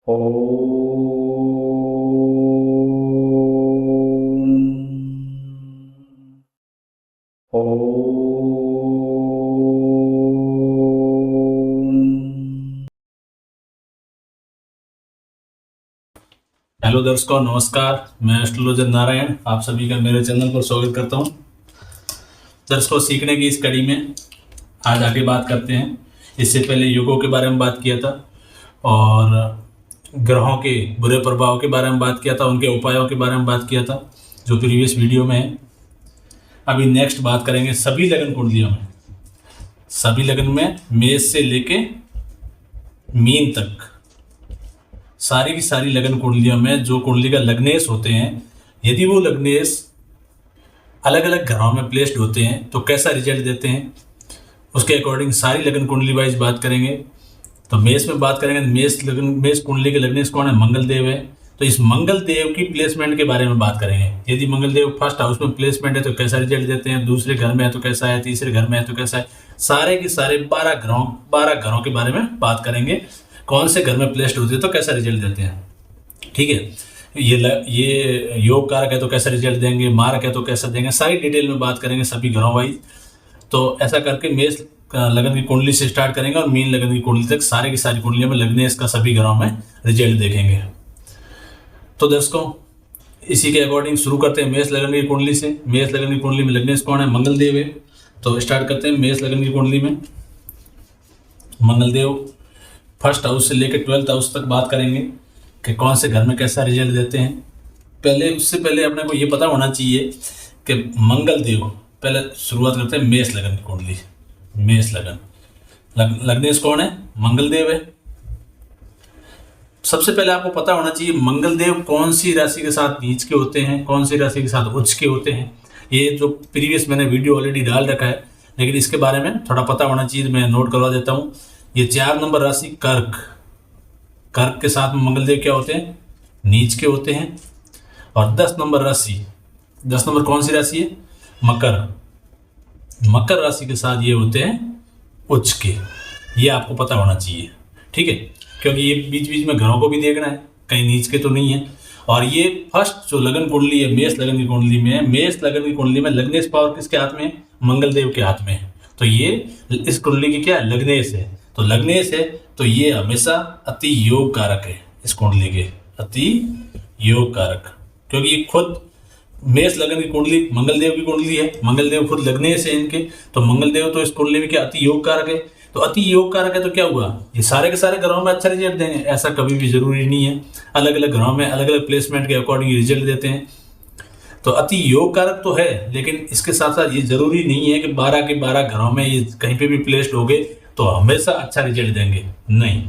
Hello दर्शकों, नमस्कार। मैं एस्ट्रोलॉजर नारायण आप सभी का मेरे चैनल पर स्वागत करता हूं। दर्शकों, सीखने की इस कड़ी में आज आगे बात करते हैं। इससे पहले युगों के बारे में बात किया था और ग्रहों के बुरे प्रभाव के बारे में बात किया था, उनके उपायों के बारे में बात किया था जो प्रीवियस वीडियो में है। अभी नेक्स्ट बात करेंगे सभी लगन कुंडलियों में, सभी लगन में मेष से लेके मीन तक सारी की सारी लगन कुंडलियों में जो कुंडली का लग्नेश होते हैं, यदि वो लग्नेश अलग अलग ग्रहों में प्लेस्ड होते हैं तो कैसा रिजल्ट देते हैं, उसके अकॉर्डिंग सारी लगन कुंडली वाइज बात करेंगे। तो मेष में बात करेंगे, मेष कुंडली के लग्नेश कौन है? मंगल देव है। तो इस मंगल देव की प्लेसमेंट के बारे में बात करेंगे। यदि मंगल देव फर्स्ट हाउस में प्लेसमेंट है तो कैसा रिजल्ट देते हैं, दूसरे घर में है तो कैसा है, तीसरे घर में है तो कैसा है। सारे के सारे 12 घरों के बारे में बात करेंगे, कौन से घर में प्लेस्ड होते हैं तो कैसा रिजल्ट देते हैं। ठीक है, ये योग कारक है तो कैसा रिजल्ट देंगे, मारक है तो कैसा देंगे, सारी डिटेल में बात करेंगे सभी घरों वाइज। तो ऐसा करके मेष लगन की कुंडली से स्टार्ट करेंगे और मीन लगन की कुंडली तक सारे की सारी कुंडलियों में लग्नेश का सभी घरों में रिजल्ट देखेंगे। तो दर्शकों, इसी के अकॉर्डिंग शुरू करते हैं मेष लगन की कुंडली से। मेष लगन की कुंडली में लग्नेश कौन है? मंगल देव है। तो स्टार्ट करते हैं मेष लगन की कुंडली में। मंगल देव फर्स्ट हाउस से लेकर 12th हाउस तक बात करेंगे कि कौन से घर में कैसा रिजल्ट देते हैं। उससे पहले अपने को ये पता होना चाहिए कि मंगल देव, पहले शुरुआत करते हैं मेष लगन की कुंडली। मेष लगन लग्नेश कौन है? मंगल देव है। सबसे पहले आपको पता होना चाहिए मंगल देव कौन सी राशि के साथ नीच के होते हैं, कौन सी राशि के साथ उच्च के होते हैं। ये जो प्रीवियस मैंने वीडियो ऑलरेडी डाल रखा है, लेकिन इसके बारे में थोड़ा पता होना चाहिए, मैं नोट करवा देता हूँ। ये 4 नंबर राशि कर्क के साथ में मंगल देव क्या होते हैं? नीच के होते हैं। और 10 नंबर कौन सी राशि है? मकर राशि के साथ ये होते हैं उच्च के। ये आपको पता होना चाहिए, ठीक है, क्योंकि ये बीच बीच में घरों को भी देखना है, कहीं नीच के तो नहीं है। और ये फर्स्ट जो लगन कुंडली है मेष लगन की कुंडली में, मेष लगन की कुंडली में लग्नेश पावर किसके हाथ में है? मंगल देव के हाथ में है। तो ये इस कुंडली की क्या है? लग्नेश है। तो लग्नेश है तो ये हमेशा अति योग कारक है। इस कुंडली के अति योग कारक, क्योंकि ये खुद मेष लगन की कुंडली मंगल देव की कुंडली है, मंगल देव खुद लगनेश है इनके। तो मंगल देव तो इस कुंडली में क्या अति योग कारक है। तो अति योग कारक है तो क्या हुआ? ये सारे के सारे ग्रहों में अच्छा रिजल्ट देंगे, ऐसा कभी भी जरूरी नहीं है। अलग अलग ग्रहों में अलग अलग प्लेसमेंट के अकॉर्डिंग रिजल्ट देते हैं। तो अति योग कारक तो है, लेकिन इसके साथ साथ ये जरूरी नहीं है कि 12 के 12 घरों में ये कहीं पे भी प्लेस्ड हो गए तो हमेशा अच्छा रिजल्ट देंगे। नहीं,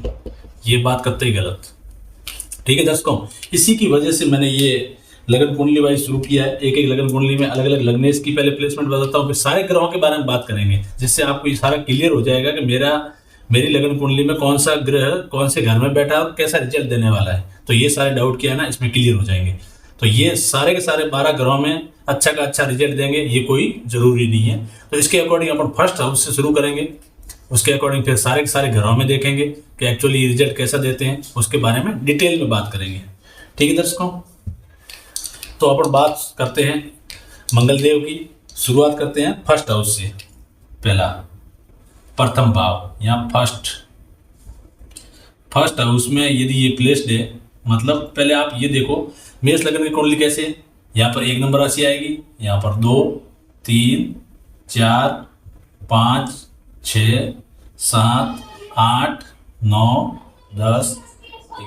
ये बात करते ही गलत। ठीक है दर्शकों, इसी की वजह से मैंने ये लगन कुंडली वाइज शुरू किया है। एक एक लगन कुंडली में अलग अलग लग्नेश की पहले प्लेसमेंट बताता हूँ, फिर सारे ग्रहों के बारे में बात करेंगे, जिससे आपको ये सारा क्लियर हो जाएगा कि मेरी लगन कुंडली में कौन सा ग्रह कौन से घर में बैठा है और कैसा रिजल्ट देने वाला है। तो ये सारे डाउट किया है ना, इसमें क्लियर हो जाएंगे। तो ये सारे के सारे 12 ग्रहों में अच्छा का अच्छा रिजल्ट देंगे, ये कोई जरूरी नहीं है। तो इसके अकॉर्डिंग अपन फर्स्ट हाउस से शुरू करेंगे, उसके अकॉर्डिंग फिर सारे के सारे घरों में देखेंगे कि एक्चुअली रिजल्ट कैसा देते हैं, उसके बारे में डिटेल में बात करेंगे। ठीक है दर्शकों, तो अपन बात करते हैं मंगल देव की। शुरुआत करते हैं फर्स्ट हाउस से। पहला प्रथम भाव, यहाँ फर्स्ट हाउस में यदि ये प्लेस्ड है, मतलब पहले आप ये देखो मेष लगन की कुंडली कैसे है। यहाँ पर 1 नंबर राशि आएगी, यहाँ पर 2, 3, 4, 5, 6, 7, 8, 9, 10,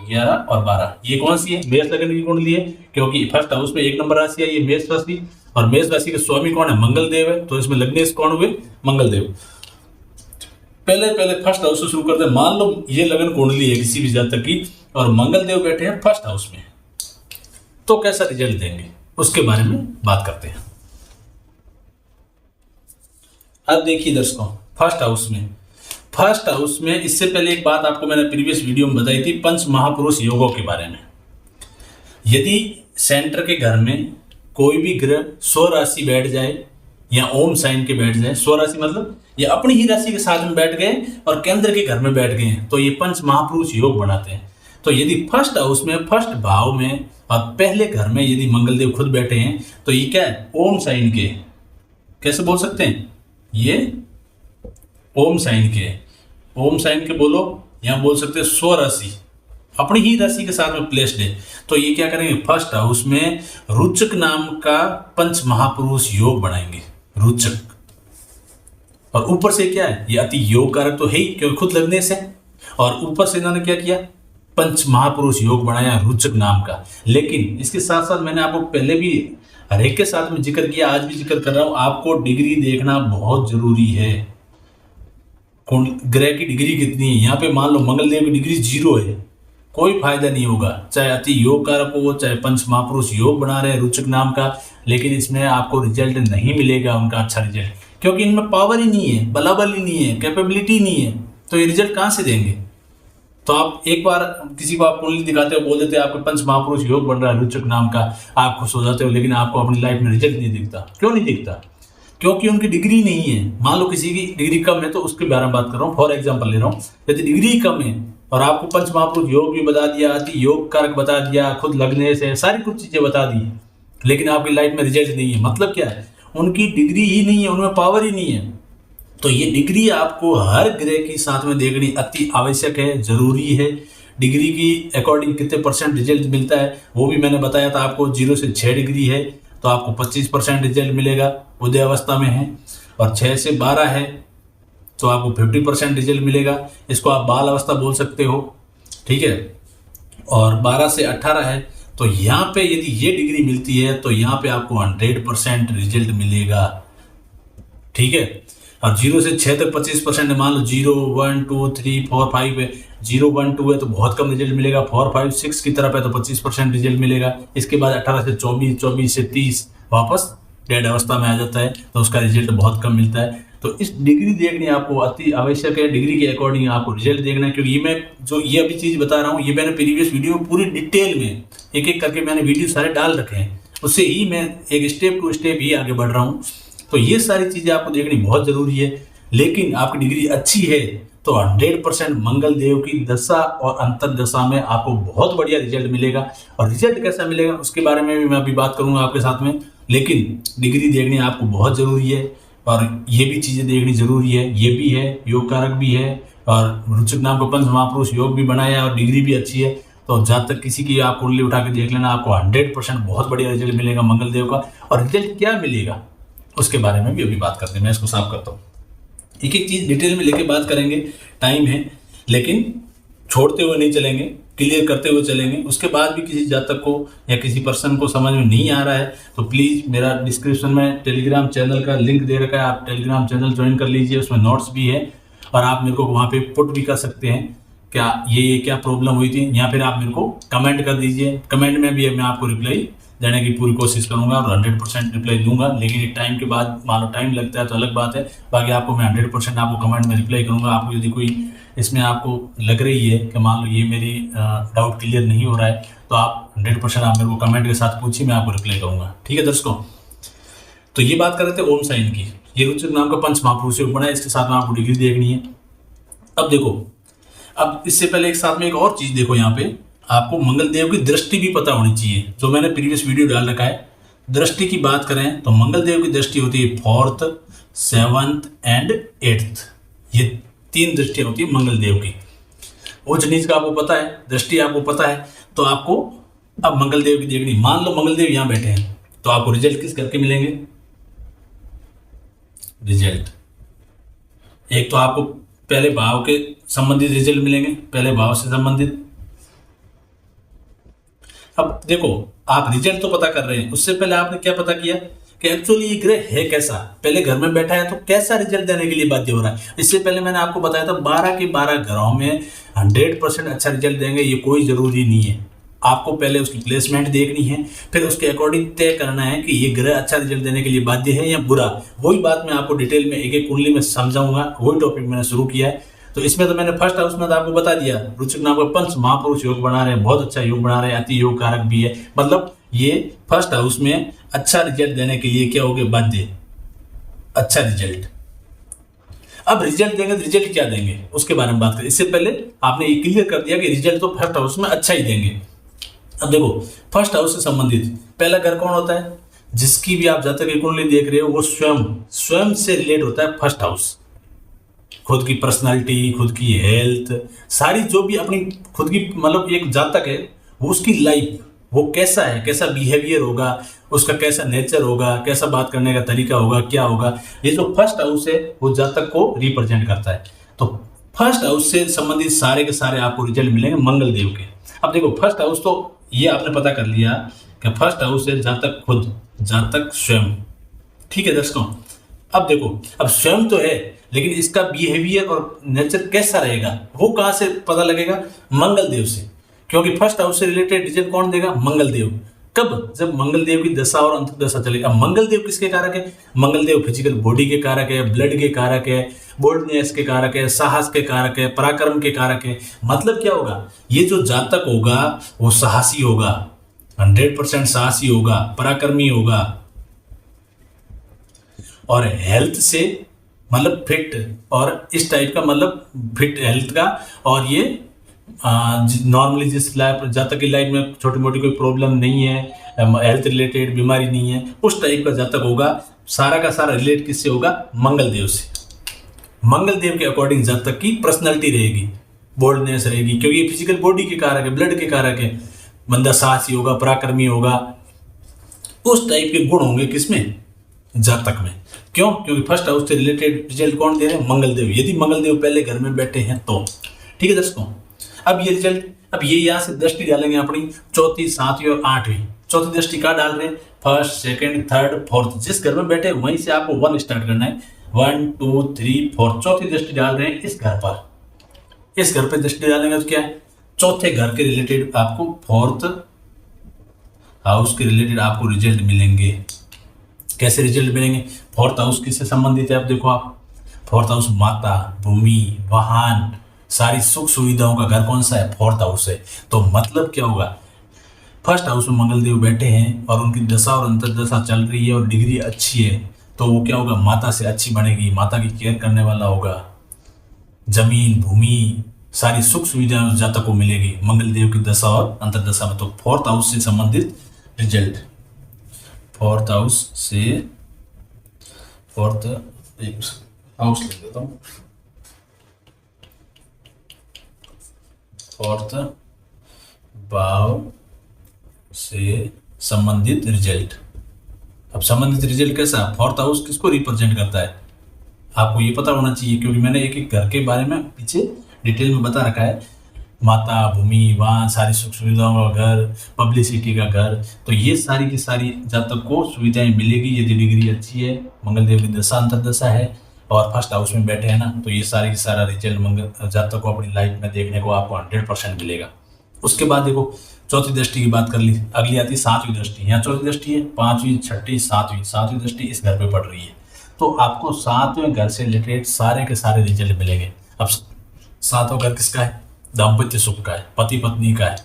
11 और 12। ये कौन सी है? मेष लगन की कुंडली है, क्योंकि फर्स्ट हाउस में 1 नंबर राशि है, ये मेष राशि, और मेष राशि के स्वामी कौन है? मंगल देव है। तो इसमें लग्नेश कौन हुए? मंगल देव। पहले फर्स्ट हाउस से शुरू करते हैं। मान लो ये लगन कुंडली है किसी भी जातक की और मंगल देव बैठे हैं फर्स्ट हाउस में, तो कैसा रिजल्ट देंगे उसके बारे में बात करते हैं। अब देखिए दर्शकों, फर्स्ट हाउस में इससे पहले एक बात आपको मैंने प्रीवियस वीडियो में बताई थी, पंच महापुरुष योगों के बारे में। यदि सेंटर के घर में कोई भी ग्रह स्व राशि बैठ जाए या ओम साइन के बैठ जाए, स्व राशि मतलब ये अपनी ही राशि के साथ में बैठ गए और केंद्र के घर में बैठ गए हैं, तो ये पंच महापुरुष योग बनाते हैं। तो यदि फर्स्ट हाउस में फर्स्ट भाव में और पहले घर में यदि मंगलदेव खुद बैठे हैं तो ये क्या है, ओम साइन के, कैसे बोल सकते हैं, ये ओम साइन के, ओम साइन के बोलो, यहाँ बोल सकते हैं स्वराशि, अपनी ही राशि के साथ में प्लेस्ड है। तो ये क्या करेंगे, फर्स्ट हाउस में रुचक नाम का पंच महापुरुष योग बनाएंगे, रुचक। और ऊपर से क्या है, ये अति योग कारक तो है ही क्योंकि खुद लगने से, और ऊपर से इन्होंने क्या किया, पंच महापुरुष योग बनाया रुचक नाम का। लेकिन इसके साथ साथ मैंने आपको पहले भी हर एक के साथ में जिक्र किया, आज भी जिक्र कर रहा हूं, आपको डिग्री देखना बहुत जरूरी है। ग्रह की डिग्री कितनी है, यहाँ पे मान लो मंगलदेव की डिग्री 0 है, कोई फायदा नहीं होगा, चाहे अति योग कारक हो, चाहे पंच महापुरुष योग बना रहे हैं रुचक नाम का, लेकिन इसमें आपको रिजल्ट नहीं मिलेगा उनका अच्छा रिजल्ट, क्योंकि इनमें पावर ही नहीं है, बलाबल ही नहीं है, कैपेबिलिटी नहीं है, तो ये रिजल्ट कहाँ से देंगे। तो आप एक बार किसी को आप कुंडली दिखाते हो, बोल देते हैं आपके पंच महापुरुष योग बन रहा है रुचक नाम का, आप खुश हो जाते हो, लेकिन आपको अपनी लाइफ में रिजल्ट नहीं दिखता। क्यों नहीं दिखता, क्योंकि उनकी डिग्री नहीं है। मान लो किसी की डिग्री कम है, तो उसके बारे में बात कर रहा हूँ, फॉर एग्जाम्पल ले रहा हूँ, यदि डिग्री कम है और आपको पंच महापुरुष योग भी बता दिया, अति योग कारक बता दिया, खुद लगने से सारी कुछ चीजें बता दी, लेकिन आपकी लाइफ में रिजल्ट नहीं है, मतलब क्या है, उनकी डिग्री ही नहीं है, उनमें पावर ही नहीं है। तो ये डिग्री आपको हर ग्रह के साथ में देखनी अति आवश्यक है, जरूरी है। डिग्री की अकॉर्डिंग कितने परसेंट रिजल्ट मिलता है वो भी मैंने बताया था आपको। 0 से 6 डिग्री है तो आपको 25% रिजल्ट मिलेगा, उदय अवस्था में है, और 6 से 12 है तो आपको 50% रिजल्ट मिलेगा, इसको आप बाल अवस्था बोल सकते हो, ठीक है। और 12 से 18 है तो यहाँ पे यदि ये डिग्री मिलती है तो यहाँ पे आपको 100% रिजल्ट मिलेगा, ठीक है। और 0 से 6 तक 25% है, मान लो 0, 1, 2, 3, 4, 5 है, 0, 1, 2 है तो बहुत कम रिजल्ट मिलेगा, 4, 5, 6 की तरफ है तो 25% रिजल्ट मिलेगा। इसके बाद 18 से 24, 24 से 30 वापस डेड अवस्था में आ जाता है तो उसका रिजल्ट बहुत कम मिलता है। तो इस डिग्री देखनी आपको अति आवश्यक है, डिग्री के अकॉर्डिंग आपको रिजल्ट देखना है, क्योंकि ये अभी चीज़ बता रहा हूँ ये मैंने प्रीवियस वीडियो में पूरी डिटेल में एक एक करके मैंने वीडियो सारे डाल रखे हैं, उससे ही मैं एक स्टेप टू स्टेप ही आगे बढ़ रहा हूँ। तो ये सारी चीज़ें आपको देखनी बहुत ज़रूरी है। लेकिन आपकी डिग्री अच्छी है तो 100% मंगल देव की दशा और अंतर दशा में आपको बहुत बढ़िया रिजल्ट मिलेगा। और रिजल्ट कैसा मिलेगा उसके बारे में भी मैं अभी बात करूंगा आपके साथ में, लेकिन डिग्री देखनी आपको बहुत ज़रूरी है और ये भी चीज़ें देखनी ज़रूरी है। ये भी है, योग कारक भी है और रुचक नाम का पंच महापुरुष योग भी बनाया और डिग्री भी अच्छी है। तो जहाँ तक किसी की आप कुंडली उठा के देख लेना, आपको 100% बहुत बढ़िया रिजल्ट मिलेगा मंगल देव का। और रिजल्ट क्या मिलेगा उसके बारे में भी अभी बात करते हैं। मैं इसको साफ करता हूँ, एक एक चीज़ डिटेल में लेके बात करेंगे, टाइम है लेकिन छोड़ते हुए नहीं चलेंगे, क्लियर करते हुए चलेंगे। उसके बाद भी किसी जातक को या किसी पर्सन को समझ में नहीं आ रहा है तो प्लीज़ मेरा डिस्क्रिप्शन में टेलीग्राम चैनल का लिंक दे रखा है, आप टेलीग्राम चैनल ज्वाइन कर लीजिए, उसमें नोट्स भी है और आप मेरे को वहाँ पे पुट भी कर सकते हैं क्या ये क्या प्रॉब्लम हुई थी, या फिर आप मेरे को कमेंट कर दीजिए। कमेंट में भी मैं आपको रिप्लाई देने की पूरी कोशिश करूंगा और 100% रिप्लाई दूंगा। लेकिन एक टाइम के बाद मान लो टाइम लगता है तो अलग बात है, बाकी आपको मैं 100% आपको कमेंट में रिप्लाई करूंगा। आपको यदि कोई इसमें आपको लग रही है कि मान लो ये मेरी डाउट क्लियर नहीं हो रहा है तो आप 100% आप मेरे को कमेंट के साथ पूछिए, मैं आपको रिप्लाई करूंगा, ठीक है दर्शकों। तो ये बात कर रहे थे ओम साइन की, ये रुचक नाम का पंच महापुरुष योग बना है, इसके साथ में आपको डिग्री देखनी है। अब देखो, अब इससे पहले एक साथ में एक और चीज देखो, यहाँ पे आपको मंगल देव की दृष्टि भी पता होनी चाहिए, जो मैंने प्रीवियस वीडियो डाल रखा है। दृष्टि की बात करें तो मंगल देव की दृष्टि होती है 4th, 7th एंड 8th, ये 3 दृष्टियां होती है मंगल देव की। उच्च नीच का आपको पता है, दृष्टि आपको पता है, तो आपको अब मंगल देव की देखनी। मान लो मंगल देव यहाँ बैठे हैं तो आपको रिजल्ट किस करके मिलेंगे, रिजल्ट एक तो आपको पहले भाव के संबंधित रिजल्ट मिलेंगे, पहले भाव से संबंधित। अब देखो, आप रिजल्ट तो पता कर रहे हैं, उससे पहले आपने क्या पता किया कि एक्चुअली ये ग्रह है कैसा, पहले घर में बैठा है तो कैसा रिजल्ट देने के लिए बाध्य हो रहा है। इससे पहले मैंने आपको बताया था 12 के 12 घरों में 100% अच्छा रिजल्ट देंगे, ये कोई जरूरी नहीं है। आपको पहले उसकी प्लेसमेंट देखनी है, फिर उसके अकॉर्डिंग तय करना है कि ये ग्रह अच्छा रिजल्ट देने के लिए बाध्य है या बुरा। वही बात मैं आपको डिटेल में एक एक कुंडली में समझाऊंगा, वही टॉपिक मैंने शुरू किया है। तो इसमें तो मैंने फर्स्ट हाउस में तो आपको बता दिया, रुचक नाम का पंच महापुरुष योग बना रहे हैं, बहुत अच्छा योग बना रहे हैं, अति योग कारक भी है, मतलब ये फर्स्ट हाउस में अच्छा रिजल्ट देने के लिए क्या हो गया, बाध्य, अच्छा रिजल्ट। अब रिजल्ट देंगे तो रिजल्ट क्या देंगे उसके बारे में बात करें। इससे पहले आपने ये क्लियर कर दिया कि रिजल्ट तो फर्स्ट हाउस में अच्छा ही देंगे। अब देखो फर्स्ट हाउस से संबंधित पहला घर कौन होता है, जिसकी भी आप जातक की कुंडली देख रहे हो वो स्वयं से रिलेट होता है फर्स्ट हाउस। खुद की पर्सनालिटी, खुद की हेल्थ, सारी जो भी अपनी खुद की मतलब एक जातक है वो उसकी लाइफ वो कैसा है, कैसा बिहेवियर होगा, उसका कैसा नेचर होगा, कैसा बात करने का तरीका होगा, क्या होगा, ये जो फर्स्ट हाउस है वो जातक को रिप्रेजेंट करता है। तो फर्स्ट हाउस से संबंधित सारे के सारे आपको रिजल्ट मिलेंगे मंगल देव के। अब देखो फर्स्ट हाउस तो ये आपने पता कर लिया कि फर्स्ट हाउस है जातक खुद, जातक स्वयं, ठीक है दर्शकों। अब देखो अब स्वयं तो है लेकिन इसका बिहेवियर और नेचर कैसा रहेगा वो कहां से पता लगेगा, मंगल देव से, क्योंकि फर्स्ट हाउस से रिलेटेड रिजल्ट कौन देगा, मंगल देव। कब, जब मंगल देव की दशा और अंतर्दशा चलेगी। अब मंगल देव किसके कारक है, मंगल देव फिजिकल बॉडी के कारक है, ब्लड के कारक है, बोल्डनेस के कारक है, साहस के कारक है, पराक्रम के कारक है। मतलब क्या होगा, ये जो जातक होगा वो साहसी होगा, 100% साहसी होगा, पराक्रमी होगा, और हेल्थ से मतलब फिट, और इस टाइप का मतलब फिट हेल्थ का, और ये नॉर्मली जिस लाइफ जातक की लाइफ में छोटी मोटी कोई प्रॉब्लम नहीं है, हेल्थ रिलेटेड बीमारी नहीं है, उस टाइप का जातक होगा। सारा का सारा रिलेट किससे होगा, मंगल देव से। मंगल देव के अकॉर्डिंग जातक की पर्सनैलिटी रहेगी, बोल्डनेस रहेगी, क्योंकि ये फिजिकल बॉडी के कारक है, ब्लड के कारक है, बंदा साहसी होगा, पराक्रमी होगा, उस टाइप के गुण होंगे किसमें, जातक में। क्यों, क्योंकि फर्स्ट हाउस से रिलेटेड रिजल्ट कौन दे रहे हैं, मंगल देव। यदि मंगल देव पहले घर में बैठे हैं तो ठीक है दर्शकों। अब ये रिजल्ट, अब ये यहाँ से दृष्टि डालेंगे अपनी चौथी, सातवीं और आठवीं। चौथी दृष्टि कहाँ डाल रहे हैं, फर्स्ट, सेकंड, थर्ड, फोर्थ। जिस घर में बैठे वहीं से आपको 1 स्टार्ट करना है, 1 2 3 4। चौथी दृष्टि डाल रहे हैं इस घर पर। इस घर पर दृष्टि डालेंगे तो क्या है, चौथे घर के रिलेटेड आपको, फोर्थ हाउस के रिलेटेड आपको रिजल्ट मिलेंगे। कैसे रिजल्ट मिलेंगे, फोर्थ हाउस किससे संबंधित है, अब देखो आप, फोर्थ हाउस माता, भूमि, वाहन, सारी सुख सुविधाओं का घर कौन सा है, फोर्थ हाउस है। तो मतलब क्या होगा, फर्स्ट हाउस में मंगल देव बैठे हैं और उनकी दशा और अंतर्दशा चल रही है और डिग्री अच्छी है, तो वो क्या होगा, माता से अच्छी बनेगी, माता की केयर करने वाला होगा, जमीन, भूमि, सारी सुख सुविधाएं उस जातक को मिलेगी मंगल देव की दशा और अंतर्दशा में। तो फोर्थ हाउस से संबंधित रिजल्ट, फोर्थ हाउस से, फोर्थ हाउस लिख देता हूँ, फोर्थ भाव से संबंधित रिजल्ट। अब संबंधित रिजल्ट कैसा, फोर्थ हाउस किसको रिप्रेजेंट करता है, आपको ये पता होना चाहिए, क्योंकि मैंने एक एक घर के बारे में पीछे डिटेल में बता रखा है। माता, भूमि, वहाँ सारी सुख सुविधाओं का घर, पब्लिसिटी का घर, तो ये सारी की सारी जातक को सुविधाएं मिलेगी यदि डिग्री अच्छी है, मंगल देव की दशा अंतर्दशा है और फर्स्ट हाउस में बैठे हैं ना, तो ये सारी की सारा रिजल्ट मंगल जातक को अपनी लाइफ में देखने को आपको 100% मिलेगा। उसके बाद देखो चौथी दृष्टि की बात कर ली, अगली आती है सातवीं दृष्टि। यहाँ चौथी दृष्टि है, पांचवी, छठी, सातवीं, सातवीं दृष्टि इस घर पे पड़ रही है, तो आपको सातवें घर से रिलेटेड सारे के सारे रिजल्ट मिलेंगे। अब सातवां घर किसका है, दाम्पत्य सुख का है, पति पत्नी का है,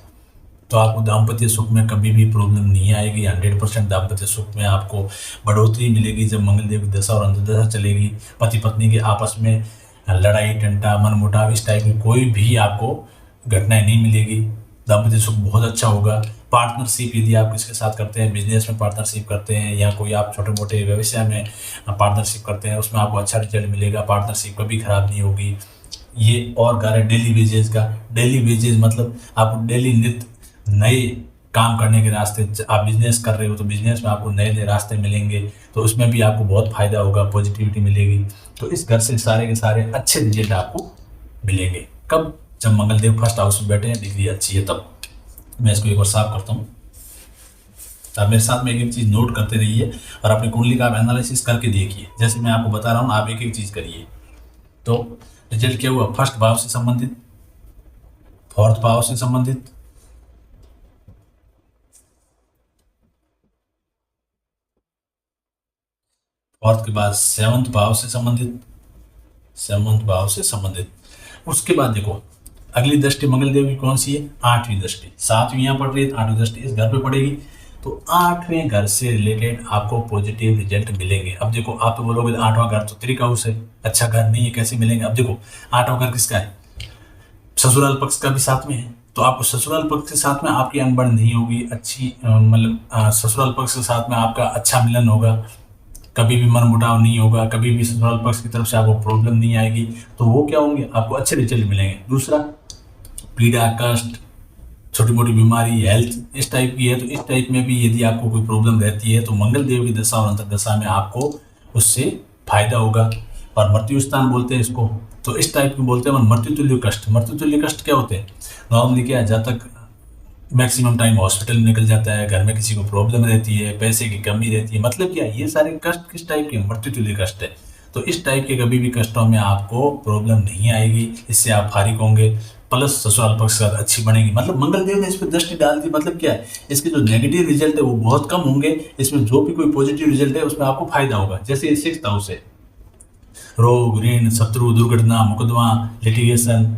तो आपको दाम्पत्य सुख में कभी भी प्रॉब्लम नहीं आएगी, 100% दाम्पत्य सुख में आपको बढ़ोतरी मिलेगी जब मंगल देव की दशा और अंतर्दशा चलेगी। पति पत्नी के आपस में लड़ाई टंटा, मनमुटाव, इस टाइप की कोई भी आपको घटनाएं नहीं मिलेगी, दाम्पत्य सुख बहुत अच्छा होगा। पार्टनरशिप यदि आप किसके साथ करते हैं, बिजनेस में पार्टनरशिप करते हैं या कोई आप छोटे मोटे व्यवसाय में पार्टनरशिप करते हैं, उसमें आपको अच्छा रिजल्ट मिलेगा, पार्टनरशिप कभी खराब नहीं होगी। ये और घर है डेली वेजेस का। डेली वेजेस मतलब आपको डेली नित्य नए काम करने के रास्ते, आप बिजनेस कर रहे हो तो बिजनेस में आपको नए नए रास्ते मिलेंगे, तो उसमें भी आपको बहुत फायदा होगा, पॉजिटिविटी मिलेगी। तो इस घर से सारे के सारे अच्छे रिजल्ट आपको मिलेंगे। कब, जब मंगल देव फर्स्ट हाउस में बैठे हैं, डिग्री अच्छी है तब। मैं इसको एक बार साफ करता हूँ, आप मेरे साथ में एक एक चीज़ नोट करते रहिए और अपनी कुंडली का आप एनालिसिस करके देखिए। जैसे मैं आपको बता रहा हूँ, आप एक एक चीज़ करिए। तो रिजल्ट क्या हुआ, फर्स्ट भाव से संबंधित, फोर्थ भाव से संबंधित, फोर्थ के बाद सेवंथ भाव से संबंधित, सेवंथ भाव से संबंधित। उसके बाद देखो अगली दृष्टि मंगल देव की कौन सी है, आठवीं दृष्टि। सातवीं यहाँ पड़ रही है, आठवीं दृष्टि इस घर पे पड़ेगी। तो 8वें घर से रिलेटेड आपको पॉजिटिव रिजल्ट मिलेंगे। अब देखो, आप तो बोलोगे 8वां घर तो त्रिक हाउस है, अच्छा घर नहीं है, कैसे मिलेंगे? अब देखो, 8वां घर किसका है? ससुराल पक्ष का भी साथ में है, तो आपको ससुराल पक्ष के साथ में आपकी अनबन नहीं होगी, अच्छी मतलब ससुराल पक्ष के साथ में आपका अच्छा मिलन होगा, कभी भी मनमुटाव नहीं होगा, कभी भी ससुराल पक्ष की तरफ से आपको प्रॉब्लम नहीं आएगी, तो वो क्या होंगे? आपको अच्छे रिजल्ट मिलेंगे। दूसरा, पीड़ा कष्ट, छोटी मोटी बीमारी, हेल्थ इस टाइप की है, तो इस टाइप में भी यदि आपको कोई प्रॉब्लम रहती है तो मंगल देव की दशा और अंतर्दशा में आपको उससे फायदा होगा। और मृत्यु स्थान बोलते हैं इसको, तो इस टाइप के बोलते हैं मृत्यु तुल्य कष्ट। मृत्यु तुल्य कष्ट क्या होते हैं? नॉर्मली क्या है, जहाँ तक मैक्सिमम टाइम हॉस्पिटल में निकल जाता है, घर में किसी को प्रॉब्लम रहती है, पैसे की कमी रहती है, मतलब क्या है, ये सारे कष्ट किस टाइप के? मृत्यु तुल्य कष्ट है। तो इस टाइप के कभी भी कष्टों में आपको प्रॉब्लम नहीं आएगी, इससे आप फारिग होंगे। प्लस ससुराल पक्ष का अच्छी बनेगी, मतलब मंगल देव ने इस पर दृष्टि डाल दी, मतलब क्या है, इसके जो नेगेटिव रिजल्ट है वो बहुत कम होंगे, इसमें जो भी कोई पॉजिटिव रिजल्ट है उसमें आपको फायदा होगा। जैसे 6th हाउस है, रोग, ऋण, शत्रु, दुर्घटना, मुकदमा, लिटिगेशन,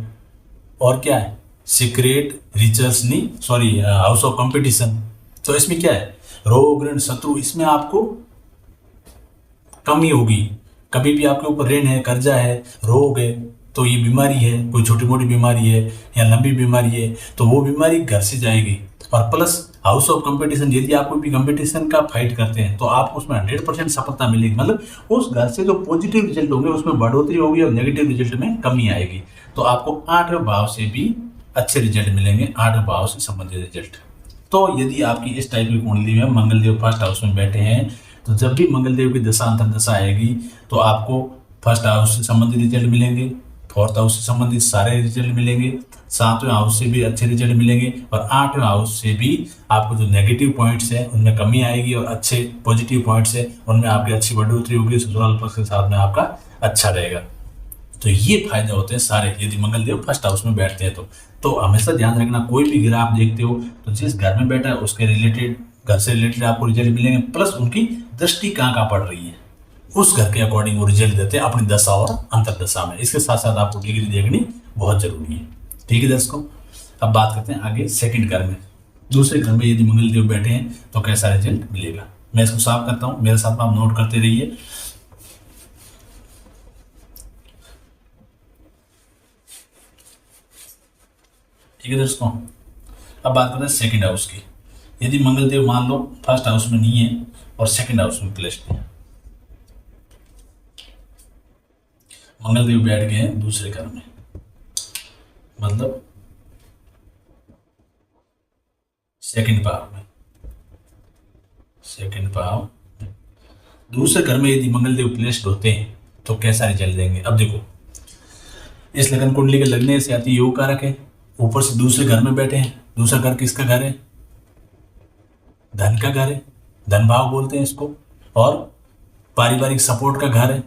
और क्या है, सीक्रेट रिचर्स नहीं, सॉरी, हाउस ऑफ कंपटीशन। तो इसमें क्या है, रोग, ऋण, शत्रु, इसमें आपको कमी होगी। कभी भी आपके ऊपर ऋण है, कर्जा है, रोग है, तो ये बीमारी है, कोई छोटी मोटी बीमारी है या लंबी बीमारी है, तो वो बीमारी घर से जाएगी। और प्लस हाउस ऑफ कंपटीशन, यदि आप कोई भी कंपटीशन का फाइट करते हैं तो आपको उसमें 100% सफलता मिलेगी, मतलब उस घर से जो पॉजिटिव रिजल्ट होंगे उसमें बढ़ोतरी होगी और नेगेटिव रिजल्ट में कमी आएगी। तो आपको 8वें भाव से भी अच्छे रिजल्ट मिलेंगे, 8वें भाव से संबंधित रिजल्ट। तो यदि आपकी इस टाइप की कुंडली में मंगल देव फर्स्ट हाउस में बैठे हैं, तो जब भी मंगल देव की दशा अंतर्दशा आएगी तो आपको फर्स्ट हाउस से संबंधित रिजल्ट मिलेंगे, 4th हाउस से संबंधित सारे रिजल्ट मिलेंगे, 7वें हाउस से भी अच्छे रिजल्ट मिलेंगे, और 8वें हाउस से भी आपको जो नेगेटिव पॉइंट्स है उनमें कमी आएगी और अच्छे पॉजिटिव पॉइंट्स है उनमें आपकी अच्छी बढ़ोतरी होगी, ससुराल पक्ष के साथ में आपका अच्छा रहेगा। तो ये फायदे होते हैं सारे यदि मंगल देव फर्स्ट हाउस में बैठते हैं तो हमेशा ध्यान रखना, कोई भी ग्रह आप देखते हो तो जिस घर में बैठा है उसके रिलेटेड, घर से रिलेटेड आपको रिजल्ट मिलेंगे, प्लस उनकी दृष्टि कहाँ पड़ रही है उस घर के अकॉर्डिंग वो रिजल्ट देते हैं अपनी दशा और अंतर्दशा में। इसके साथ साथ आपको डिग्री देखनी बहुत जरूरी है। ठीक है दर्शकों, अब बात करते हैं आगे सेकंड घर में। दूसरे घर में यदि मंगल देव बैठे हैं तो कैसा रिजल्ट मिलेगा, मैं इसको साफ करता हूँ, मेरे साथ में आप नोट करते रहिए। ठीक है दोस्तों, अब बात करते हैं सेकंड हाउस की। यदि मंगल देव मान लो फर्स्ट हाउस में नहीं है और सेकंड हाउस में प्लेस्ड है, मंगल देव बैठ गए हैं दूसरे घर में, मतलब सेकंड भाव में, सेकंड भाव दूसरे घर में यदि मंगल देव प्लेस्ड होते हैं तो कैसा रिजल्ट देंगे? अब देखो, इस लगन कुंडली के लगने से आती योग कारक है, ऊपर से दूसरे घर में बैठे हैं। दूसरा घर किसका घर है? धन का घर है, धन भाव बोलते हैं इसको, और पारिवारिक सपोर्ट का घर है।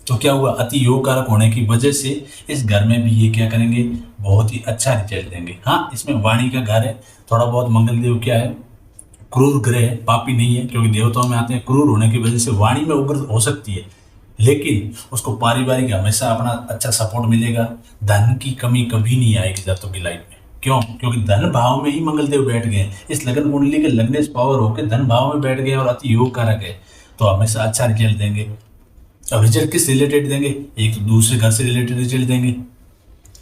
तो क्या हुआ, अति योग कारक होने की वजह से इस घर में भी ये क्या करेंगे, बहुत ही अच्छा रिजल्ट देंगे। हाँ, इसमें वाणी का घर है, थोड़ा बहुत मंगल देव क्या है, क्रूर ग्रह है, पापी नहीं है, क्योंकि देवताओं में आते हैं, क्रूर होने की वजह से वाणी में उग्र हो सकती है, लेकिन उसको पारिवारिक हमेशा अपना अच्छा सपोर्ट मिलेगा, धन की कमी कभी नहीं आएगी जातकों की लाइफ में। क्यों? क्योंकि धन भाव में ही मंगल देव बैठ गए, इस लगन कुंडली के लगने से पावर होकर धन भाव में बैठ गए और अति योग कारक है, तो हमेशा अच्छा रिजल्ट देंगे। अब रिजल्ट किस रिलेटेड देंगे? एक तो दूसरे घर से रिलेटेड रिजल्ट देंगे,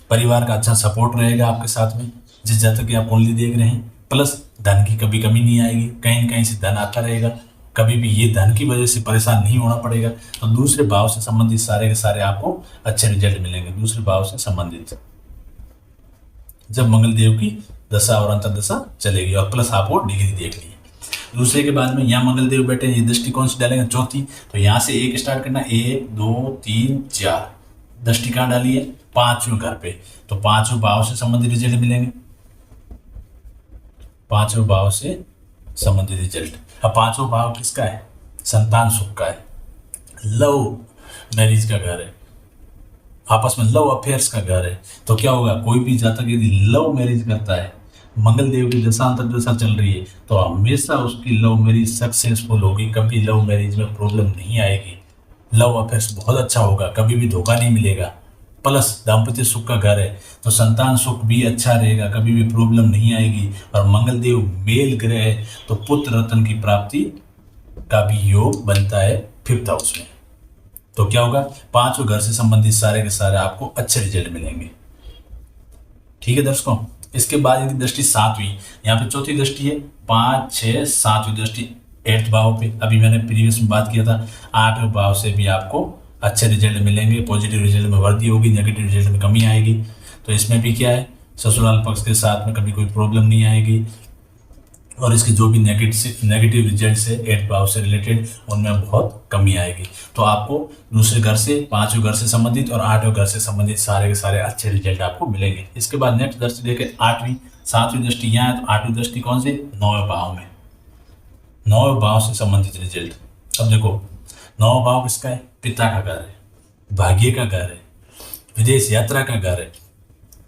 परिवार का अच्छा सपोर्ट रहेगा आपके साथ में जिस जातक की आप कुंडली देख रहे हैं, प्लस धन की कभी कमी नहीं आएगी, कहीं न कहीं से धन आता रहेगा, कभी भी ये धन की वजह से परेशान नहीं होना पड़ेगा। तो दूसरे भाव से संबंधित सारे के सारे आपको अच्छे रिजल्ट मिलेंगे, दूसरे भाव से संबंधित जब मंगल देव की दशा और अंतर्दशा चलेगी, और प्लस आपको डिग्री देखनी है। दूसरे के बाद में यहाँ मंगल देव बैठे, ये दृष्टि कौन सी डालेंगे? चौथी। तो यहाँ से एक स्टार्ट करना, 1 2 3 4 दृष्टि कहाँ डाली है? 5वें घर पे। तो 5वें भाव से संबंधित रिजल्ट मिलेंगे, 5वें भाव से संबंधित रिजल्ट। अब 5वां भाव किसका है? संतान सुख का है, लव मैरिज का घर है, आपस में लव अफेयर्स का घर है। तो क्या होगा, कोई भी जातक यदि लव मैरिज करता है, मंगल देव की दशा अंतर्दशा चल रही है, तो हमेशा उसकी लव मैरिज सक्सेसफुल होगी, कभी लव मैरिज में प्रॉब्लम नहीं आएगी, लव अफेयर्स बहुत अच्छा होगा, कभी भी धोखा नहीं मिलेगा। प्लस दाम्पत्य सुख का घर है, तो संतान सुख भी अच्छा रहेगा, कभी भी प्रॉब्लम नहीं आएगी। और मंगल देव मेल ग्रह है, तो पुत्र रत्न की प्राप्ति का भी योग बनता है 5th हाउस में। तो क्या होगा, 5वें घर से संबंधित सारे के सारे आपको अच्छे रिजल्ट मिलेंगे। ठीक है दर्शकों, इसके बाद यदि दृष्टि 7वीं, यहाँ पे चौथी दृष्टि है, 5, 6, 7वीं दृष्टि 8th भाव पे। अभी मैंने प्रीवियस में बात किया था 8वें भाव से भी आपको अच्छे रिजल्ट मिलेंगे, पॉजिटिव रिजल्ट में वृद्धि होगी, नेगेटिव रिजल्ट में कमी आएगी। तो इसमें भी क्या है, ससुराल पक्ष के साथ में कभी कोई प्रॉब्लम नहीं आएगी, और इसके जो भी नेगेटिव रिजल्ट है 8th भाव से रिलेटेड, उनमें बहुत कमी आएगी। तो आपको दूसरे घर से, 5वें घर से संबंधित और 8वें घर से संबंधित सारे के सारे अच्छे रिजल्ट आपको मिलेंगे। इसके बाद नेक्स्ट दृष्टि देखें 8वीं, 7वीं दृष्टि यहाँ है, तो 8वीं दृष्टि कौन सी, 9वें भाव में, 9वें भाव से संबंधित रिजल्ट। अब देखो 9वां भाव किसका है, पिता का घर है, भाग्य का घर है, विदेश यात्रा का घर है।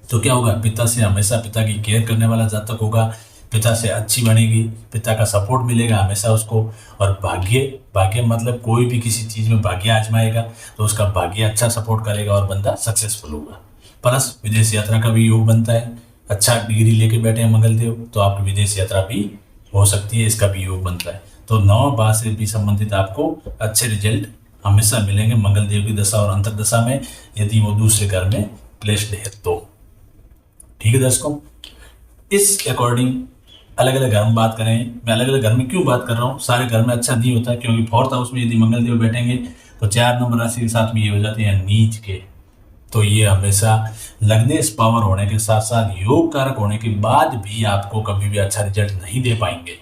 तो क्या होगा, पिता से हमेशा पिता की केयर करने वाला जातक होगा, पिता से अच्छी बनेगी, पिता का सपोर्ट मिलेगा हमेशा उसको। और भाग्य मतलब कोई भी किसी चीज़ में भाग्य आजमाएगा तो उसका भाग्य अच्छा सपोर्ट करेगा और बंदा सक्सेसफुल होगा। प्लस विदेश यात्रा का भी योग बनता है, अच्छा डिग्री लेके बैठे हैं मंगल देव, तो आपकी विदेश यात्रा भी हो सकती है, इसका भी योग बनता है। तो 9 भाव से भी संबंधित आपको अच्छे रिजल्ट हमेशा मिलेंगे मंगल देव की दशा और अंतर्दशा में, यदि वो दूसरे घर में प्लेस्ड है तो। ठीक है दर्शकों, इस अकॉर्डिंग अलग अलग घर में बात करें, मैं अलग अलग घर में क्यों बात कर रहा हूँ, सारे घर में अच्छा नहीं होता, क्योंकि 4th हाउस में यदि मंगल देव बैठेंगे तो 4 नंबर राशि के साथ में ये हो जाते हैं नीच के। तो ये हमेशा लग्नेश पावर होने के साथ साथ योग कारक होने के बाद भी आपको कभी भी अच्छा रिजल्ट नहीं दे पाएंगे।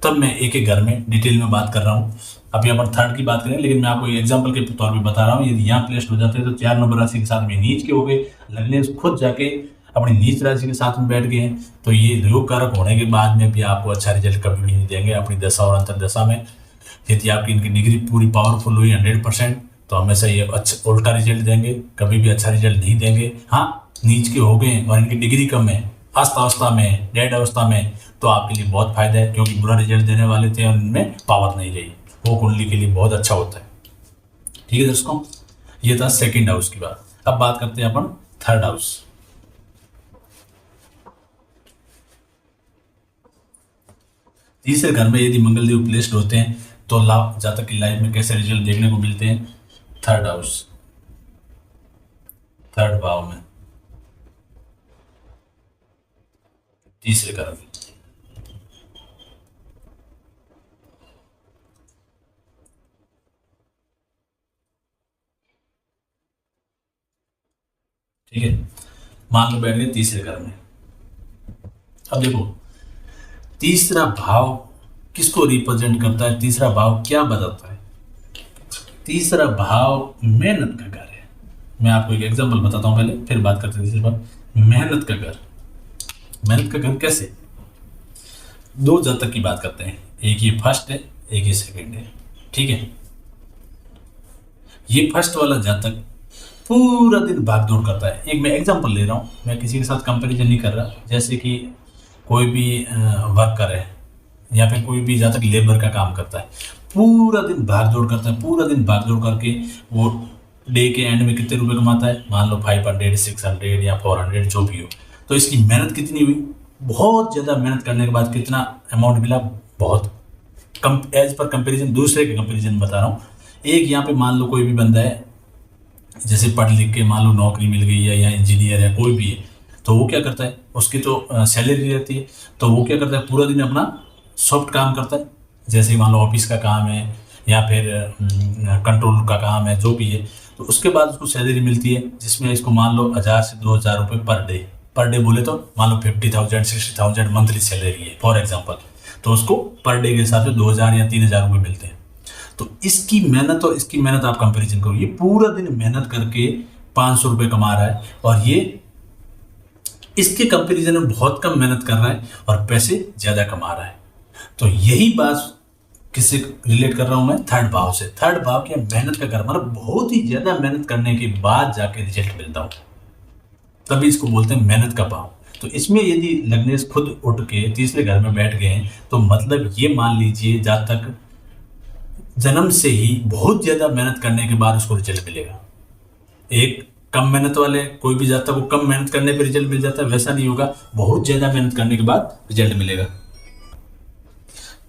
तब मैं एक एक घर में डिटेल में बात कर रहा हूँ। अभी अपन 3rd की बात करें, लेकिन मैं आपको एग्जाम्पल के तौर पर बता रहा हूँ। यदि यहाँ प्लेस्ड हो जाते हैं तो 4 नंबर राशि के साथ में नीच के हो गए, लग्नेश खुद जाके अपनी नीच राशि के साथ में बैठ गए हैं, तो ये योग कारक होने के बाद में भी आपको अच्छा रिजल्ट कभी भी नहीं देंगे अपनी दशा और अंतर्दशा में। यदि आपकी इनकी डिग्री पूरी पावरफुल हुई 100%, तो हमेशा ये अच्छा उल्टा रिजल्ट देंगे, कभी भी अच्छा रिजल्ट नहीं देंगे। हाँ, नीच के हो गए और इनकी डिग्री कम है, अस्त अवस्था में, डेड अवस्था में, तो आपके लिए बहुत फायदा है, क्योंकि बुरा रिजल्ट देने वाले थे और इनमें पावर नहीं रही, वो कुंडली के लिए बहुत अच्छा होता है। ठीक है दोस्तों, ये था 2nd हाउस की बात। अब बात करते हैं अपन 3rd हाउस। तीसरे घर में यदि मंगल देव प्लेस्ड होते हैं तो लाभ जातक की लाइफ में कैसे रिजल्ट देखने को मिलते हैं। 3rd हाउस, 3rd भाव में, तीसरे घर में। ठीक है, मान लो बैठ गए तीसरे घर में। अब देखो तीसरा भाव किसको रिप्रेजेंट करता है, तीसरा भाव क्या बताता है। तीसरा भाव मेहनत का घर है। मैं आपको एक एग्जांपल बताता हूं पहले, फिर बात करते हैं तीसरे भाव। मेहनत का घर, मेहनत का घर कैसे, 2 जातक की बात करते हैं, एक ये फर्स्ट है, एक ये सेकंड है। ठीक है, ये फर्स्ट वाला जातक पूरा दिन भाग दौड़ करता है। एक मैं एग्जांपल ले रहा हूँ, मैं किसी के साथ कंपैरिजन नहीं कर रहा। जैसे कि कोई भी वर्कर है या फिर कोई भी जातक लेबर का काम करता है, पूरा दिन भाग दौड़ करता है, पूरा दिन भाग दौड़ करके वो डे के एंड में कितने रुपए कमाता है, मान लो 500, 600 या 400 जो भी हो। तो इसकी मेहनत कितनी हुई, बहुत ज़्यादा मेहनत करने के बाद कितना अमाउंट मिला, बहुत कम एज पर कंपेरिजन, दूसरे के कंपेरिजन बता रहा हूँ। एक यहाँ पे मान लो कोई भी बंदा है, जैसे पढ़ लिख के मान लो नौकरी मिल गई है या इंजीनियर है, कोई भी है, तो वो क्या करता है, उसकी तो सैलरी रहती है, तो वो क्या करता है, पूरा दिन अपना सॉफ्ट काम करता है, जैसे मान लो ऑफिस का काम है या फिर कंट्रोल का काम है, जो भी है। तो उसके बाद उसको सैलरी मिलती है, जिसमें इसको मान लो 1000 से 2000 रुपये पर डे बोले तो मान लो 50,000 60,000 मंथली सैलरी है फॉर एग्जाम्पल, तो उसको पर डे के हिसाब से 2000 या 3000 रुपये मिलते हैं। तो इसकी मेहनत और इसकी मेहनत आप कंपेरिजन करो, ये पूरा दिन मेहनत करके 500 रुपये कमा रहा है और ये इसके कंपेरिजन में बहुत कम मेहनत कर रहा है और पैसे ज़्यादा कमा रहा है। तो यही बात किससे रिलेट कर रहा हूँ मैं, 3rd भाव से। 3rd भाव की मेहनत का घर, मतलब बहुत ही ज़्यादा मेहनत करने के बाद जाके रिजल्ट मिलता हो, तभी इसको बोलते हैं मेहनत का भाव। तो इसमें यदि लग्नेश खुद उठ के तीसरे घर में बैठ गए तो मतलब ये मान लीजिए जातक जन्म से ही बहुत ज़्यादा मेहनत करने के बाद उसको रिजल्ट मिलेगा। एक कम मेहनत वाले कोई भी जातक को कम मेहनत करने पे रिजल्ट मिल जाता है, वैसा नहीं होगा, बहुत ज्यादा मेहनत करने के बाद रिजल्ट मिलेगा।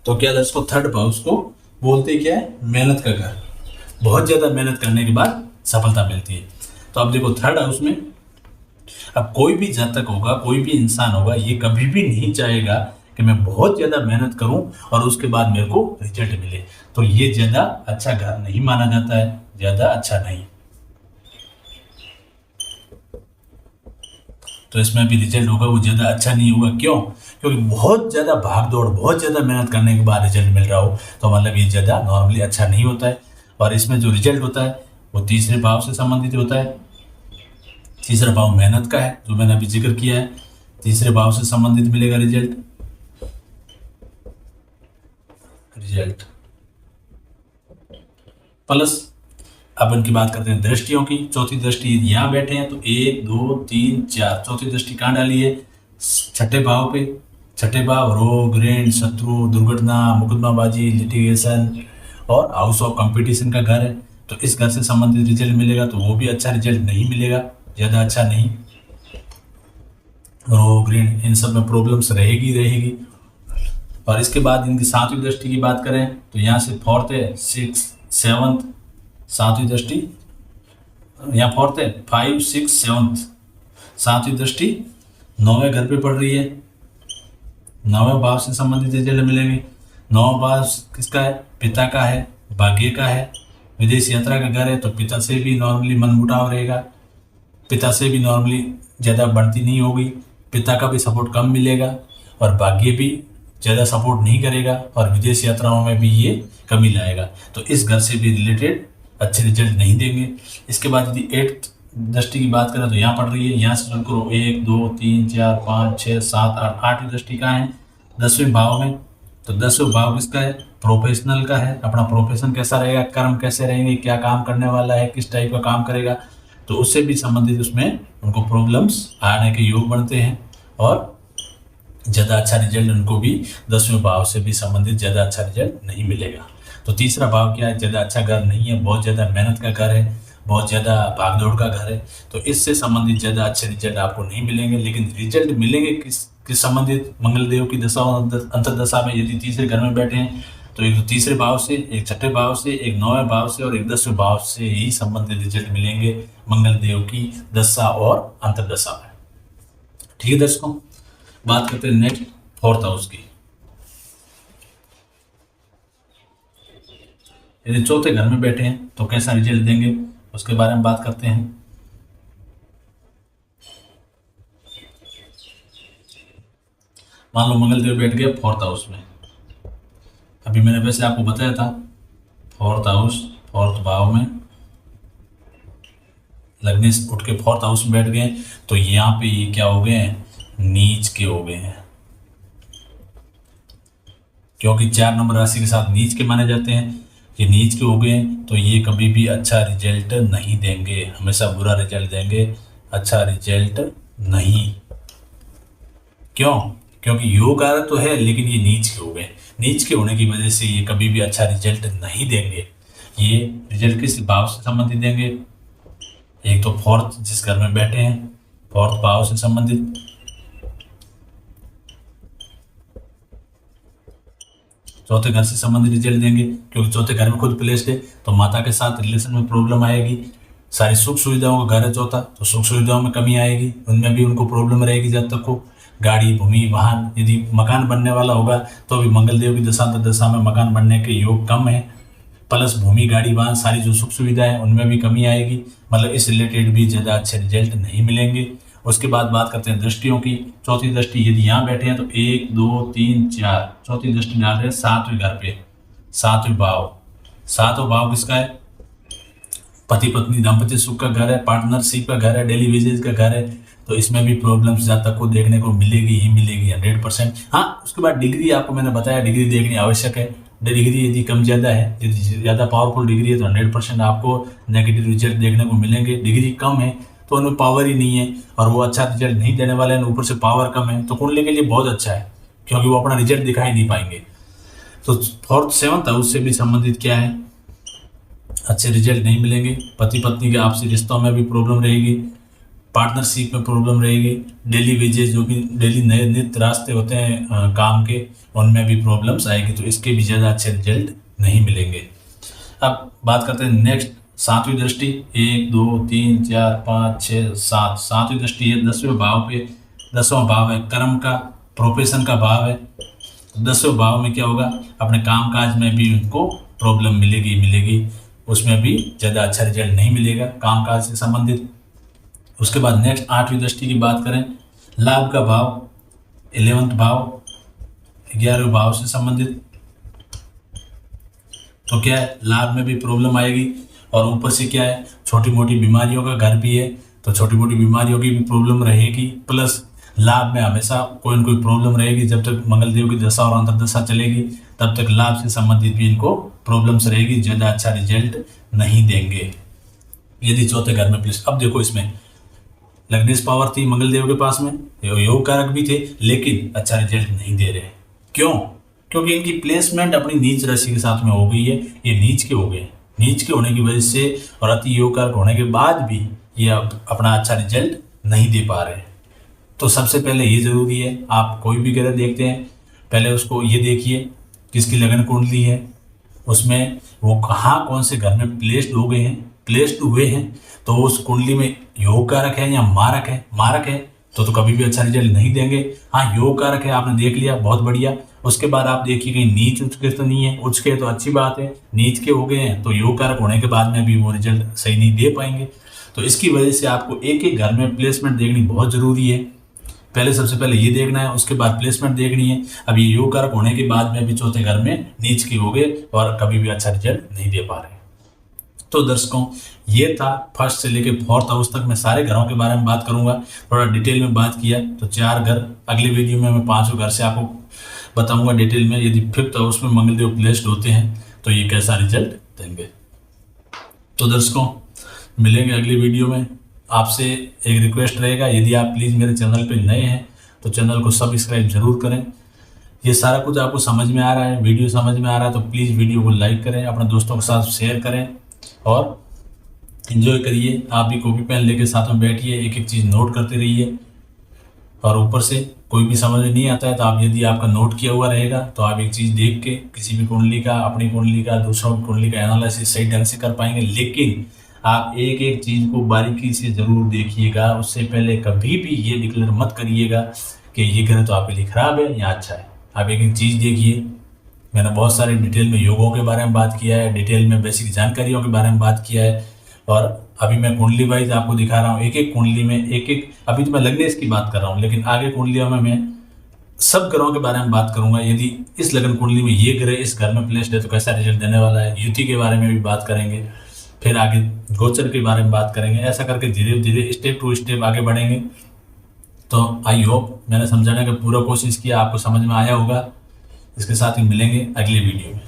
तो क्या दर्शकों, थर्ड हाउस को बोलते क्या है, मेहनत का घर। बहुत ज्यादा मेहनत करने के बाद सफलता मिलती है। तो अब देखो थर्ड हाउस में, अब कोई भी जातक होगा, कोई भी इंसान होगा, ये कभी भी नहीं चाहेगा कि मैं बहुत ज्यादा मेहनत करूं और उसके बाद मेरे को रिजल्ट मिले। तो ये ज्यादा अच्छा घर नहीं माना जाता है, ज्यादा अच्छा नहीं। तो इसमें भी रिजल्ट होगा वो ज्यादा अच्छा नहीं होगा। क्यों? क्योंकि बहुत ज्यादा भाग दौड़, बहुत ज्यादा मेहनत करने के बाद रिजल्ट मिल रहा हो, तो मतलब ये ज्यादा नॉर्मली अच्छा नहीं होता है। और इसमें जो रिजल्ट होता है वो तीसरे भाव से संबंधित होता है। तीसरा भाव मेहनत का है, जो मैंने अभी जिक्र किया है, तीसरे भाव से संबंधित मिलेगा रिजल्ट। प्लस अब इनकी बात करते हैं दृष्टियों की। चौथी दृष्टि यदि यहाँ बैठे हैं तो 1 2 3 4, चौथी दृष्टि कहाँ डाली है, छठे भाव पे। छठे भाव रोग, ऋण, शत्रु, दुर्घटना, मुकदमाबाजी, लिटिगेशन और हाउस ऑफ कंपटीशन का घर है। तो इस घर से संबंधित रिजल्ट मिलेगा तो वो भी अच्छा रिजल्ट नहीं मिलेगा, ज्यादा अच्छा नहीं। रोग, ऋण, इन सब में प्रॉब्लम्स रहेगी। और इसके बाद इनकी सातवीं दृष्टि की बात करें तो यहाँ से फोर्थ है, 6 7, सातवीं दृष्टि यहाँ फोर्थ है, 5 6 7, सातवीं दृष्टि 9वें घर पे पड़ रही है। 9वें भाव से संबंधित रिजल्ट मिलेंगे। 9वां भाव किसका है, पिता का है, भाग्य का है। विदेश यात्रा का घर है, तो पिता से भी नॉर्मली मनमुटाव रहेगा, पिता से भी नॉर्मली ज़्यादा बढ़ती नहीं होगी, पिता का भी सपोर्ट कम मिलेगा और भाग्य भी ज़्यादा सपोर्ट नहीं करेगा और विदेश यात्राओं में भी ये कमी लाएगा। तो इस घर से भी रिलेटेड अच्छे रिजल्ट नहीं देंगे। इसके बाद यदि 8th दृष्टि की बात करें तो यहाँ पड़ रही है, यहाँ से शुरू करो 1 2 3 4 5 6 7 8, 8वीं दृष्टि कहाँ है, 10वें भाव में। तो 10वें भाव किसका है, प्रोफेशनल का है। अपना प्रोफेशन कैसा रहेगा, कर्म कैसे रहेंगे, क्या काम करने वाला है, किस टाइप का काम करेगा, तो उससे भी संबंधित उसमें उनको प्रॉब्लम्स आने के योग बनते हैं और ज़्यादा अच्छा रिजल्ट उनको भी 10वें भाव से भी संबंधित ज़्यादा अच्छा रिजल्ट नहीं मिलेगा। तो तीसरा भाव क्या है, ज़्यादा अच्छा घर नहीं है, बहुत ज़्यादा मेहनत का घर है, बहुत ज़्यादा भागदौड़ का घर है। तो इससे संबंधित ज़्यादा अच्छे रिजल्ट आपको नहीं मिलेंगे। लेकिन रिजल्ट मिलेंगे किस संबंधित, मंगलदेव की दशा अंतरदशा में यदि तीसरे घर में बैठे हैं तो एक तो तीसरे भाव से, एक छठे भाव से, एक 9वें भाव से और एक 10वें भाव से ही संबंधित रिजल्ट मिलेंगे मंगलदेव की दशा और अंतरदशा में। ठीक है दर्शकों, बात करते हैं नेक्स्ट 4th हाउस की। यदि चौथे घर में बैठे हैं तो कैसा रिजल्ट देंगे, उसके बारे में बात करते हैं। मान लो मंगलदेव बैठ गए 4th हाउस में। अभी मैंने वैसे आपको बताया था 4th हाउस, 4th भाव में लगने से उठ के 4th हाउस में बैठ गए तो यहाँ पे ये क्या हो गए हैं, नीच के हो गए हैं। क्योंकि 4 नंबर राशि के साथ नीच के माने जाते हैं, ये नीच के हो गए तो ये कभी भी अच्छा रिजल्ट नहीं देंगे, हमेशा बुरा रिजल्ट देंगे, अच्छा रिजल्ट नहीं। क्यों? क्योंकि योग आ रहा तो है लेकिन ये नीच के हो गए, नीच के होने की वजह से ये कभी भी अच्छा रिजल्ट नहीं देंगे। ये रिजल्ट किस भाव से संबंधित देंगे, एक तो 4th जिस घर में बैठे हैं 4th भाव से संबंधित, चौथे घर से संबंधित रिजल्ट देंगे। क्योंकि चौथे घर में खुद प्लेस्ड है तो माता के साथ रिलेशन में प्रॉब्लम आएगी। सारी सुख सुविधाओं का घर है चौथा, तो सुख सुविधाओं में कमी आएगी, उनमें भी उनको प्रॉब्लम रहेगी जब तक को। गाड़ी, भूमि, वाहन, यदि मकान बनने वाला होगा तो अभी मंगलदेव की दशा में मकान बनने के योग कम है। प्लस भूमि, गाड़ी, वाहन, सारी जो सुख सुविधाएं उनमें भी कमी आएगी, मतलब इस रिलेटेड भी ज़्यादा अच्छे रिजल्ट नहीं मिलेंगे। उसके बाद बात करते हैं दृष्टियों की। चौथी दृष्टि यदि यहाँ बैठे हैं तो 1 2 3 4, चौथी दृष्टि डाल रहे हैं 7वें घर पे, 7वें भाव। 7वां भाव किसका है, पति पत्नी दाम्पत्य सुख का घर है, पार्टनरशिप का घर है, डेली वेजेज का घर है। तो इसमें भी प्रॉब्लम्स जहाँ तक को देखने को मिलेगी ही मिलेगी 100%। हाँ, उसके बाद डिग्री आपको मैंने बताया, डिग्री देखनी आवश्यक है। डिग्री यदि कम ज़्यादा है, यदि ज़्यादा पावरफुल डिग्री है तो 100% आपको नेगेटिव रिजल्ट देखने को मिलेंगे। डिग्री कम है तो उनमें पावर ही नहीं है और वो अच्छा रिजल्ट नहीं देने वाले हैं, ऊपर से पावर कम है तो कुंडली के लिए बहुत अच्छा है क्योंकि वो अपना रिजल्ट दिखा ही नहीं पाएंगे। तो 4th 7th हाउस से भी संबंधित क्या है, अच्छे रिजल्ट नहीं मिलेंगे। पति पत्नी के आपसी रिश्तों में भी प्रॉब्लम रहेगी, पार्टनरशिप में प्रॉब्लम रहेगी, डेली वेजेस जो भी डेली नए नित्य रास्ते होते हैं काम के, उनमें भी प्रॉब्लम्स आएगी। तो इसके भी ज़्यादा अच्छे रिजल्ट नहीं मिलेंगे। अब बात करते हैं नेक्स्ट, सातवीं दृष्टि। 1 2 3 4 5 6 7, सातवीं दृष्टि है 10वें भाव पे। 10वां भाव है कर्म का, प्रोफेशन का भाव है। तो 10वें भाव में क्या होगा, अपने काम काज में भी उनको प्रॉब्लम मिलेगी, उसमें भी ज़्यादा अच्छा रिजल्ट नहीं मिलेगा काम काज से संबंधित। उसके बाद नेक्स्ट 8वीं दृष्टि की बात करें, लाभ का भाव 11वां भाव, 11वें भाव से संबंधित। तो क्या है, लाभ में भी प्रॉब्लम आएगी, और ऊपर से क्या है, छोटी मोटी बीमारियों का घर भी है, तो छोटी मोटी बीमारियों की भी प्रॉब्लम रहेगी। प्लस लाभ में हमेशा कोई न कोई प्रॉब्लम रहेगी। जब तक मंगलदेव की दशा और अंतर्दशा चलेगी तब तक लाभ से संबंधित भी इनको प्रॉब्लम्स रहेगी, ज़्यादा अच्छा रिजल्ट नहीं देंगे। यदि चौथे घर में प्लेस, अब देखो इसमें लग्नेश पावर थी मंगलदेव के पास में, योग कारक भी थे, लेकिन अच्छा रिजल्ट नहीं दे रहे। क्यों? क्योंकि इनकी प्लेसमेंट अपनी नीच राशि के साथ में हो गई है, ये नीच के हो गए। नीच के होने की वजह से और अति योग कारक होने के बाद भी ये अपना अच्छा रिजल्ट नहीं दे पा रहे। तो सबसे पहले ये जरूरी है, आप कोई भी ग्रह देखते हैं पहले उसको ये देखिए किसकी लगन कुंडली है, उसमें वो कहाँ कौन से घर में प्लेस्ड हुए हैं। तो उस कुंडली में योग कारक है या मारक है तो कभी भी अच्छा रिजल्ट नहीं देंगे। हाँ, योग कारक है, आपने देख लिया, बहुत बढ़िया। उसके बाद आप देखिए कहीं नीच उच्च के तो नहीं है, उच्च के तो अच्छी बात है, नीच के हो गए हैं तो योग कारक होने के बाद में भी वो रिजल्ट सही नहीं दे पाएंगे। तो इसकी वजह से आपको एक एक घर में प्लेसमेंट देखनी बहुत ज़रूरी है। पहले सबसे पहले ये देखना है, उसके बाद प्लेसमेंट देखनी है। अब ये योग कारक होने के बाद में भी चौथे घर में नीच के हो गए और कभी भी अच्छा रिजल्ट नहीं दे पा रहे। तो दर्शकों, ये था फर्स्ट से लेके 4th हाउस तक मैं सारे घरों के बारे में बात करूंगा, थोड़ा डिटेल में बात किया। तो 4 घर, अगले वीडियो में मैं 5वें घर से आपको बताऊंगा डिटेल में, यदि 5th हाउस में मंगलदेव प्लेस्ड होते हैं तो ये कैसा रिजल्ट देंगे। तो दर्शकों, मिलेंगे अगली वीडियो में। आपसे एक रिक्वेस्ट रहेगा, यदि आप प्लीज़ मेरे चैनल पे नए हैं तो चैनल को सब्सक्राइब जरूर करें। ये सारा कुछ आपको समझ में आ रहा है, वीडियो समझ में आ रहा है तो प्लीज़ वीडियो को लाइक करें, अपने दोस्तों के साथ शेयर करें और इन्जॉय करिए। आप भी कॉपी पेन लेके साथ में बैठिए, एक एक चीज़ नोट करते रहिए। और ऊपर से कोई भी समझ में नहीं आता है तो आप, यदि आपका नोट किया हुआ रहेगा तो आप एक चीज़ देख के किसी भी कुंडली का, अपनी कुंडली का, दूसरों की कुंडली का एनालिसिस सही ढंग से कर पाएंगे। लेकिन आप एक एक चीज़ को बारीकी से ज़रूर देखिएगा, उससे पहले कभी भी ये डिक्लेयर मत करिएगा कि ये ग्रह तो आपके लिए खराब है या अच्छा है। आप एक एक चीज़ देखिए। मैंने बहुत सारे डिटेल में योगों के बारे में बात किया है, डिटेल में बेसिक जानकारियों के बारे में बात किया है, और अभी मैं कुंडली वाइज आपको दिखा रहा हूँ। एक एक कुंडली में एक एक, अभी तो मैं लग्नेश की बात कर रहा हूँ, लेकिन आगे कुंडलियों में मैं सब ग्रहों के बारे में बात करूंगा। यदि इस लगन कुंडली में ये ग्रह इस घर में प्लेस्ड है तो कैसा रिजल्ट देने वाला है, युति के बारे में भी बात करेंगे, फिर आगे गोचर के बारे में बात करेंगे। ऐसा करके धीरे धीरे स्टेप टू स्टेप आगे बढ़ेंगे। तो आई होप मैंने समझाने का पूरा कोशिश किया, आपको समझ में आया होगा। इसके साथ ही मिलेंगे अगले वीडियो में।